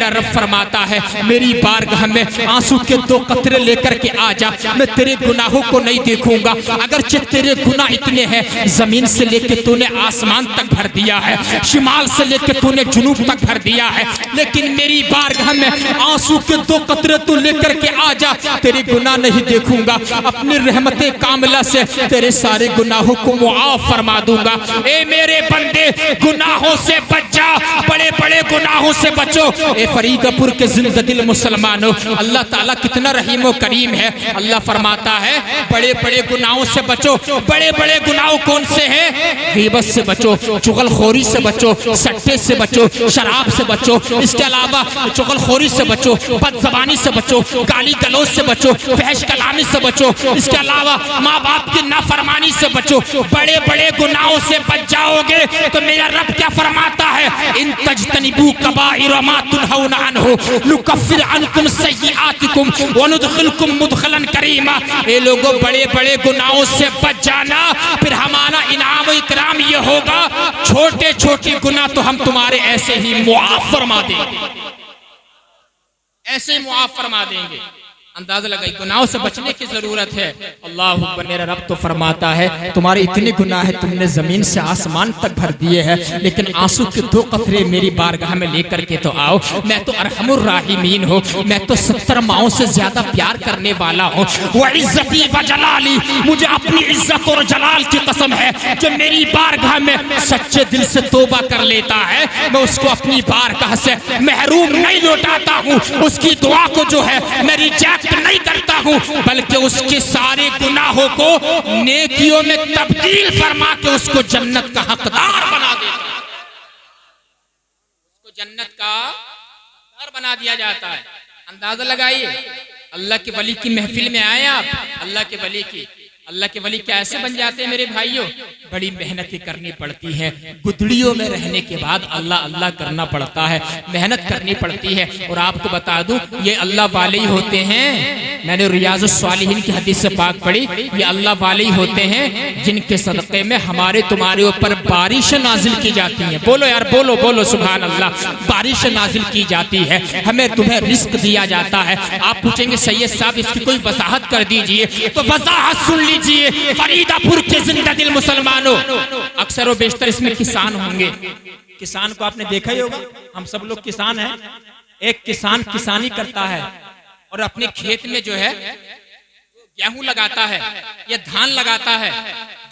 मेरा रब फरमाता है मेरी बारगाह में आंसू के 2 कतरे लेकर के आ जा, मैं तेरे गुनाहों को नहीं देखूंगा। अगरचे तेरे गुनाह इतने हैं, जमीन से लेके तूने आसमान तक भर दिया है, शिमाल से लेके तूने जुनूब तक भर दिया है, लेकिन मेरी बारगाह में आंसू के 2 कतरे तू लेकर के आ जा, तेरे गुनाह नहीं देखूंगा। अपनी रहमते कामिला से तेरे सारे गुनाहों को मुआफ फरमा दूंगा। ए मेरे बंदे, गुनाहों से बच जा, बड़े बड़े गुनाहों से बचो। ए फरीदपुर के जिंदा दिल मुसलमानों, अल्लाह ताला कितना रहीम व करीम है। अल्लाह फरमाता है बड़े बड़े गुनाहों से बचो। बड़े बड़े गुनाह कौन से हैं? गीबत से बचो, चुगलखोरी से बचो, सट्टे से बचो, शराब से बचो, इसके अलावा चुगलखोरी से बचो, बदज़बानी से बचो, गाली गलौज से बचो, फहश कलामी से बचो, इसके अलावा माँ बाप की नाफरमानी से बचो। बड़े बड़े गुनाहों से बच जाओगे तो मेरा रब क्या फरमाता है, इन तजतनिबू कबाइर मा तुनहौना अन्हु नुकफ्फिर अन्कुम सय्यिआतिकुम व नुदखिलकुम मुदखलन करीमा। ये लोगों बड़े बड़े गुनाहों से बच जाना, फिर हमारा इनाम इकराम ये होगा, छोटे छोटे गुनाह तो हम तुम्हारे ऐसे ही मुआफ फरमा देंगे, ऐसे ही मुआफ फरमा देंगे। अंदाजा लगाई, गुनाहों से बचने की जरूरत है। अल्लाह अकबर, मेरा रब तो फरमाता है तुम्हारे इतने गुनाह है, तुमने जमीन से आसमान तक भर दिए हैं, लेकिन आंसू के 2 कतरे मेरी बारगाह में लेकर के तो आओ। मैं तो अरहमुर राहिमीन हूँ, मैं तो 70 माओं से ज्यादा प्यार करने वाला हूँ। वह इज्जती व जलाली, मुझे अपनी इज्जत और जलाल की कसम है, जो मेरी बारगाह में सच्चे दिल से तौबा कर लेता है, मैं उसको अपनी बारगाह से महरूम नहीं लौटाता हूँ। उसकी दुआ को जो है मैं रिजेक्ट नहीं करता हूँ, बल्कि उसके सारे गुनाहों को नेकियों में तब्दील फरमा के उसको जन्नत का हकदार बना देता है, उसको जन्नत का हकदार बना दिया जाता है। अंदाजा लगाइए, अल्लाह के वली की महफिल में आए आप, अल्लाह के वली कैसे बन जाते हैं मेरे भाइयों? बड़ी मेहनतें करनी पड़ती हैं, गुदड़ियों में रहने के बाद अल्लाह अल्लाह करना पड़ता है, मेहनत करनी पड़ती है। और आपको बता दूं, ये अल्लाह वाले ही होते हैं, मैंने रियाज़ुस्सालिहीन की हदीस से पाक पढ़ी, ये अल्लाह वाले ही होते हैं जिनके सदक़े में हमारे तुम्हारे ऊपर बारिश नाजिल की जाती है। बोलो यार, बोलो बोलो सुभान अल्लाह। बारिश नाजिल की जाती है, हमें तुम्हें रिस्क दिया जाता है। आप पूछेंगे सैयद साहब इसकी कोई वजाहत कर दीजिए, तो वजाहत सुन लीजिए। फरीदापुर के जिंदा दिल मुसलमानों, अक्सर व बेशतर इसमें किसान होंगे। किसान को आपने देखा ही होगा, हम सब लोग किसान हैं। एक किसान किसानी करता है और अपने खेत में जो है गेहूं लगाता है या धान लगाता है।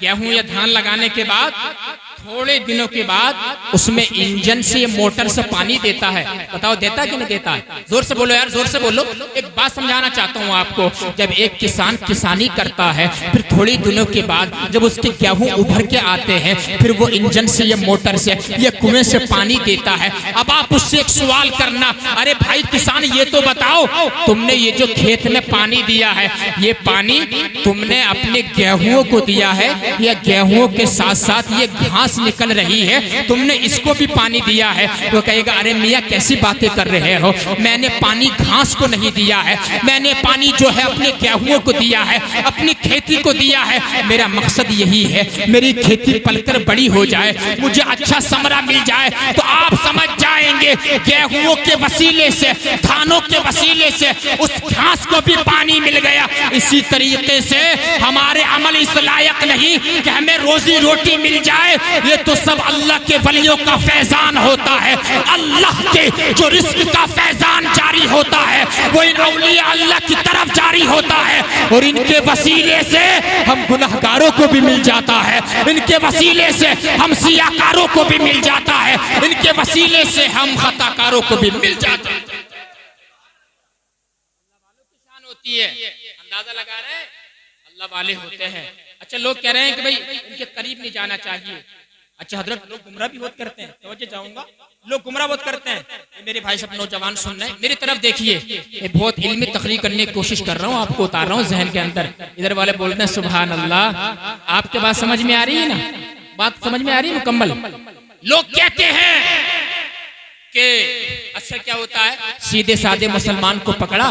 गेहूं या धान लगाने के बाद थोड़े दिनों के बाद उसमें इंजन से, मोटर से पानी देता है। बताओ देता है कि नहीं देता है? जोर से बोलो यार, जोर से बोलो। एक बात समझाना चाहता हूँ आपको, जब एक किसान किसानी करता है, फिर थोड़ी दिनों के बाद जब उसके गेहूं उभर के आते हैं, फिर वो इंजन से या मोटर से या कुएं से पानी देता है। अब आप उससे एक सवाल करना, अरे भाई किसान ये तो बताओ, तुमने ये जो खेत में पानी दिया है, ये पानी तुमने अपने गेहूं को दिया है या गेहूं के साथ साथ ये घास निकल रही है, तुमने इसको भी पानी दिया है? वो कहेगा अरे मियाँ कैसी बातें कर रहे हो, मैंने पानी घास को नहीं दिया है, मैंने पानी जो है अपने गेहूं को दिया है, अपनी खेती को दिया है। मेरा मकसद यही है मेरी खेती पलकर बड़ी हो जाए, मुझे अच्छा समरा मिल जाए, तो आप समझ जाएंगे गेहूं के वसीले से, धानों के वसीले से उस घास को भी पानी मिल गया। इसी तरीके से हमारे अमल इस लायक नहीं कि हमें रोजी रोटी मिल जाए, ये तो सब अल्लाह के वलियों का फैजान होता है। अल्लाह के जो रिस्क का फैजान जारी होता है वो इन औलिया अल्लाह की तरफ जारी होता है, और इनके वसीले से हम गुनहगारों को भी मिल जाता है, इनके वसीले से हम सियाकारों को भी मिल जाता है, इनके वसीले से हम खताकारों को भी मिल जाता है। होती है, अंदाजा लगा रहे हैं, अल्लाह वाले होते हैं। अच्छा, लोग कह रहे हैं कि भाई इनके करीब नहीं जाना चाहिए। अच्छा हजरत, लोग गुमराह भी बहुत करते हैं, तवज्जो चाहूंगा, लोग गुमराह बहुत करते हैं। मेरे भाई सब नौजवान सुन रहे हैं, मेरी तरफ देखिए, ये बहुत इल्मी तकरीर करने की कोशिश कर रहा हूँ, आपको उतार रहा हूँ जहन के अंदर। इधर वाले बोलते हैं सुभान अल्लाह। आपके बात समझ में आ रही है ना? बात समझ में आ रही है मुकम्मल? लोग कहते हैं कि असर क्या होता है, सीधे साधे मुसलमान को पकड़ा,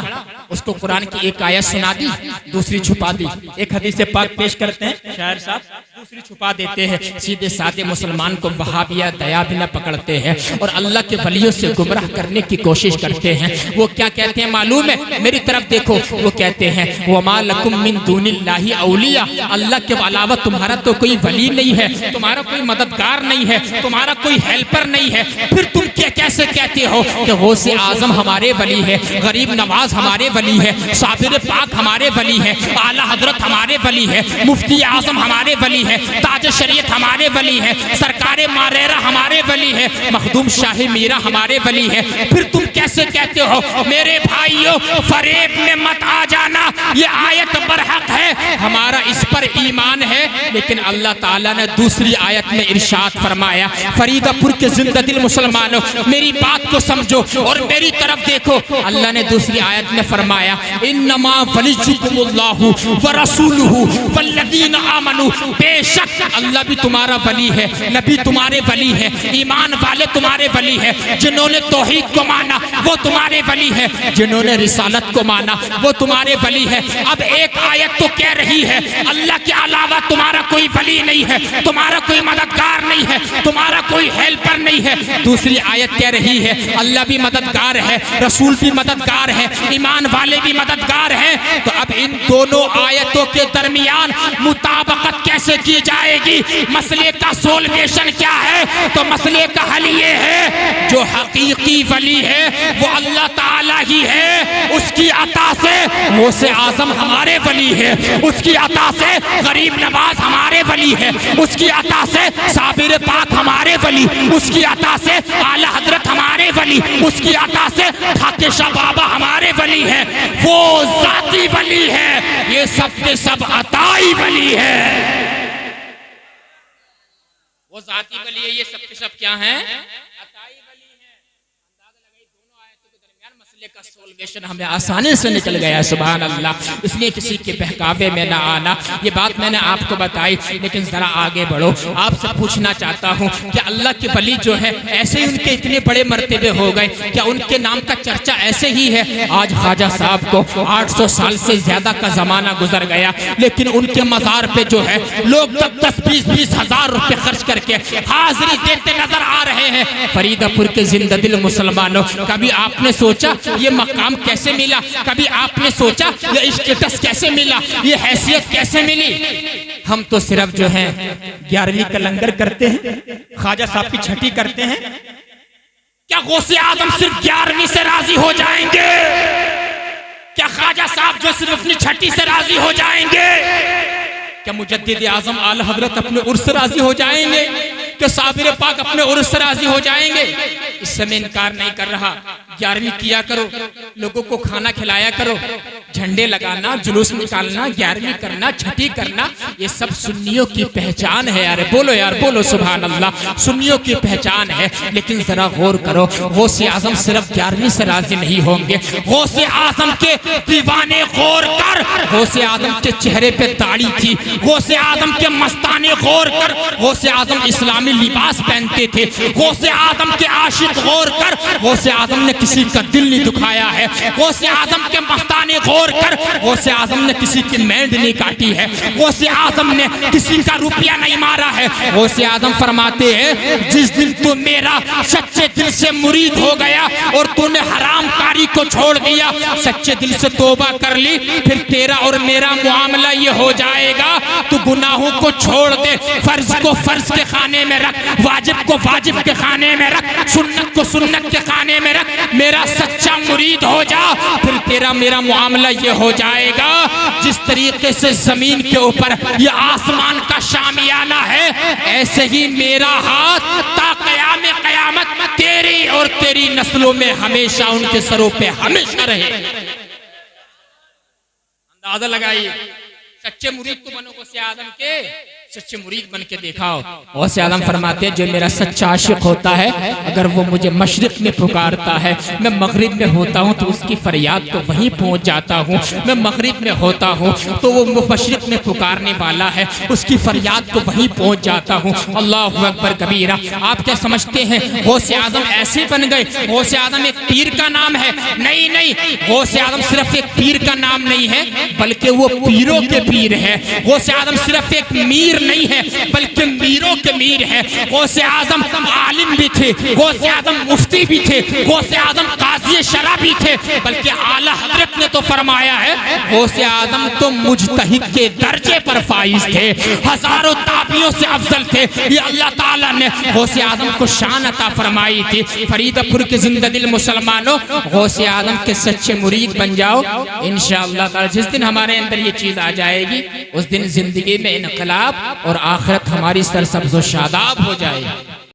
उसको कुरान की एक आयत सुना दी, दूसरी छुपा दी। एक हदीस पाक पेश करते हैं शायर साहब, दूसरी छुपा देते हैं। सीधे साधे मुसलमान को वहाबिया दया भी न पकड़ते हैं और अल्लाह के वलियों से गुमराह करने की कोशिश करते हैं। वो क्या कहते हैं मालूम है, मेरी तरफ देखो, वो कहते हैं वमा लकुम मिन दूनिल्लाहि औलिया, अल्लाह के अलावा तुम्हारा तो कोई वली नहीं है, तुम्हारा कोई मददगार नहीं है, तुम्हारा कोई हेल्पर नहीं है। फिर तुम क्या कैसे कहते हो कि गौसे आजम हमारे वली है, गरीब नवाज हमारे वली है, साबिर पाक हमारे वली है, आला हजरत हमारे वली है, मुफ्ती आजम हमारे वली है, ताज शरीयत हमारे वली है, सरकारे मारेरा हमारे वली है, मखदूम शाही मीरा हमारे वली है। फिर तुम कैसे कहते हो? मेरे भाइयों, फरेब में मत आ जाना, ये आयत बरहक है, हमारा इस पर ईमान है। लेकिन अल्लाह ताला ने दूसरी आयत में इरशाद फरमाया, फरीदापुर के जिंदा दिल मुसलमानों, मेरी बात को समझो और मेरी तरफ देखो। अल्लाह ने दूसरी आयत में फरमाया, इन्नमा वलियुकुमुल्लाहु व रसूलुहु वल्लज़ीना आमनू, बेशक अल्लाह भी तुम्हारा वली है, नबी तुम्हारे वली है, ईमान वाले तुम्हारे वली है, जिन्होंने तौहीद को माना वो तुम्हारे वली है, जिन्होंने रिसालत को माना वो तुम्हारे वली है। अब एक आयत तो कह रही है अल्लाह के अलावा तुम्हारा कोई वली नहीं है, तुम्हारा कोई मददगार नहीं है, तुम्हारा कोई हेल्पर नहीं है। दूसरी आयत कह रही है अल्लाह भी मददगार है, रसूल भी मददगार है, ईमान वाले भी मददगार हैं। तो अब इन दोनों आयतों के दरमियान मुताबकत कैसे की जाएगी? मसले का सोल्यूशन क्या है? तो मसले का हल ये है, जो हकीकी वली है वो अल्लाह ताला ही है, उसकी अता से गौसे आजम हमारे वली है, उसकी अता से गरीब नवाज हमारे वली है, उसकी अता से साबिर पाक हमारे वली, उसकी अता से आला हजरत हमारे वली, उसकी अता से ठाके शाह बाबा हमारे वली है। वो जाती वली है, ये सब के सब अताई वली है। वो जाती वली है, ये सब के सब क्या है? अताई वली है। अंदाजा लगाइए, दोनों आयतों के दरमियान मसले का सोल्यूशन हमें आसानी से निकल गया है। सुभान अल्लाह। इसलिए किसी के बहकावे में ना आना, ये बात मैंने आपको बताई। लेकिन जरा आगे बढ़ो, आपसे पूछना चाहता हूँ कि अल्लाह के वली जो है ऐसे ही उनके इतने बड़े मर्तबे हो गए, क्या उनके नाम का चर्चा ऐसे ही है? आज ख्वाजा साहब को 800 साल से ज्यादा का जमाना गुजर गया, लेकिन उनके मजार पे जो है लोग 10-20 हजार रुपए खर्च करके हाजिरी देते नजर आ रहे हैं। फरीदापुर के जिंदा दिल मुसलमानों, कभी आपने सोचा ये मकाम कैसे मिला? कभी आपने सोचा ये स्टेटस कैसे मिला? ये हैसियत कैसे मिली? हम तो सिर्फ जो है 11वीं का लंगर करते हैं, ख्वाजा साहब की छठी करते हैं। क्या गौसे आजम सिर्फ 11वीं से राजी हो जाएंगे? क्या ख्वाजा साहब जो सिर्फ अपनी छठी से राजी हो जाएंगे? क्या मुजद्दिद आजम आला हजरत अपने उर्स से राजी हो जाएंगे? क्या साबिर पाक अपने उर्स से राजी हो जाएंगे? इस समय इनकार नहीं कर रहा। 11वीं किया करो, लोगों को खाना खिलाया करो, झंडे लगाना, जुलूस निकालना, 11वीं करना, छठी करना, ये सब सुन्नियों की पहचान है यार। बोलो यार, बोलो सुभान अल्लाह। सुन्नियों की पहचान है। लेकिन जरा गौर करो, गौसे आजम सिर्फ 11वीं से राजी नहीं होंगे। गौसे आजम के दीवाने गौर कर, गौसे आजम के चेहरे पे दाढ़ी थी। गौसे आजम के मस्ताने गौर कर, गौसे आजम इस्लामी लिबास पहनते थे। गौसे आजम के आशिक गौर कर, गौसे आजम ने किसी का दिल नहीं दुखाया है। गौसे आजम के मस्ताने गौर कर, गौसे आजम ने किसी की मैंड नहीं काटी है। गौसे आजम ने किसी का रुपया नहीं मारा है। गौसे आजम फरमाते हैं, जिस दिन तू मेरा सच्चे दिल से मुरीद हो गया और तूने हराम कारी को छोड़ दिया, सच्चे दिल से तौबा कर ली, फिर तेरा और मेरा मामला ये हो जाएगा, तू गुनाहों को छोड़ दे, फर्ज को फर्ज के खाने में रख, वाजिब को वाजिब के खाने में रख, सुन्नत को सुन्नत के खाने में रख, मेरा सच्चा मुरीद हो जा, फिर तेरा मेरा मामला ये हो जाएगा। जिस तरीके से जमीन के ऊपर ये आसमान का शामियाना है, ऐसे ही मेरा हाथ ता क़याम क़यामत तेरी और तेरी नस्लों में हमेशा उनके सरों पे हमेशा रहे। अंदाजा लगाइए, सच्चे मुरीद तो बनो गौसे आजम के, सच्चे मुरीद बन के दिखाओ। गौसे आजम फरमाते हैं जो मेरा सच्चा आशिक होता है, अगर वो मुझे मशरिक में पुकारता है, मैं मगरिब में होता हूँ तो उसकी फरियाद तो वहीं पहुँच जाता हूँ। मैं मगरिब में होता हूँ तो वो मशरिक में पुकारने वाला है, उसकी फरियाद तो वहीं पहुँच जाता हूँ। अल्लाहु अकबर कबीरा। आप क्या समझते हैं गौसे आजम ऐसे बन गए? गौसे आजम एक पीर का नाम है? नहीं नहीं, गौसे आजम सिर्फ एक पीर का नाम नहीं है, बल्कि वो पीरों के पीर है। गौसे आजम सिर्फ एक मीर नहीं है, बल्कि मीरों के मीर है। गौसे आजम आलिम भी थे, गौसे आजम मुफ्ती भी थे, गौसे आजम काज़ी शरा भी थे, बल्कि आला हजरत ने तो फरमाया है गौसे आजम तो मुजतहिद के दर्जे पर फाइज थे, हजारों ताबियों से अफजल थे। ये अल्लाह ताला ने गौसे आजम को शान अता फरमाई थी। फरीदपुर के जिंदा दिल मुसलमानों, गौसे आजम के सच्चे मुरीद बन जाओ इंशाअल्लाह ताला। जिस दिन हमारे अंदर ये चीज आ जाएगी, उस दिन जिंदगी में इनकलाब और आखिरत हमारी सरसब्ज़ व शादाब हो जाएगी।